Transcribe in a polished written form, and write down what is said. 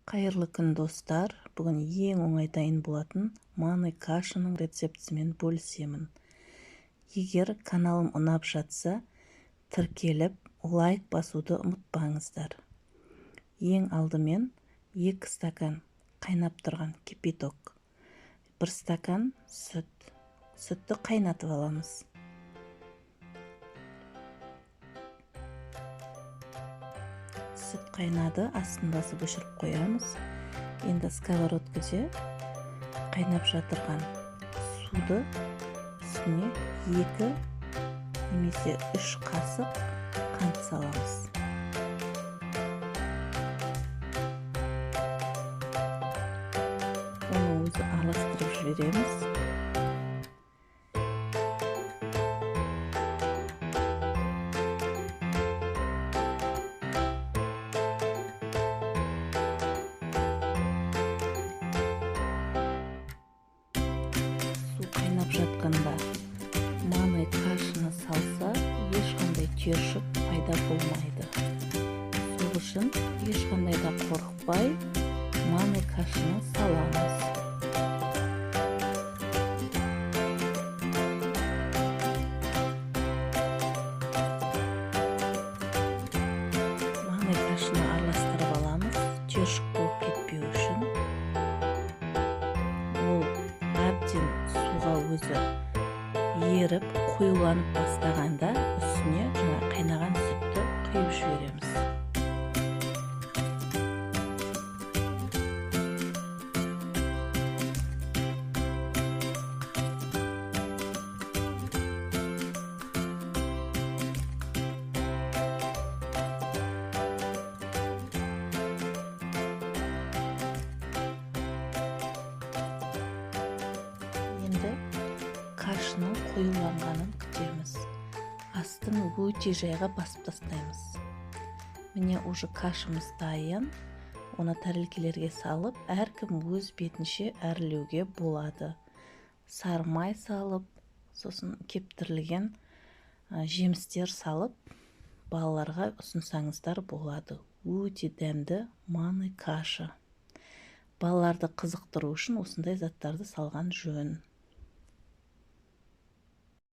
Қайырлы күн достар, бүгін ең оңай дайын болатын манный кашаның рецептісімен бөлісемін. Егер каналым ұнап жатса, тіркеліп, лайк басуды ұмытпаңыздар. Ең алдымен 2 стакан қайнап тұрған кипяток, 1 стакан сүтті қайнатып аламыз. Сүт қайнады, астын басып өшіріп қоямыз. Енді сковородкаға қайнап жатырған суды үстіне 2 немесе 3 қасық қант саламыз. Оны өзі араластырып жібереміз. Қайнап жатқанда манный кашаны салса, ешқандай түйіршік пайда болмайды. Сол үшін ешқандай да қорықпай манный кашаны саламыз. Манный кашаны араластырып аламыз, түйіршік болып кетпеу үшін. Ол әбден суға өзі еріп, қоюланып бастағанда үстіне қайнаған сүтті құйып жібереміз. Кашаның қоюланғанын күтеміз. Астын өте жайға басып тастаймыз. Міне уже кашамыз дайын. Оны тәрелкелерге салып, әркім өз бетінше әрлеуге болады. Сары май салып, сосын кептірілген жемістер салып, балаларға ұсынсаңыздар болады. Өте дәмді манный каша. Балаларды қызықтыру үшін осындай заттарды салған жөн.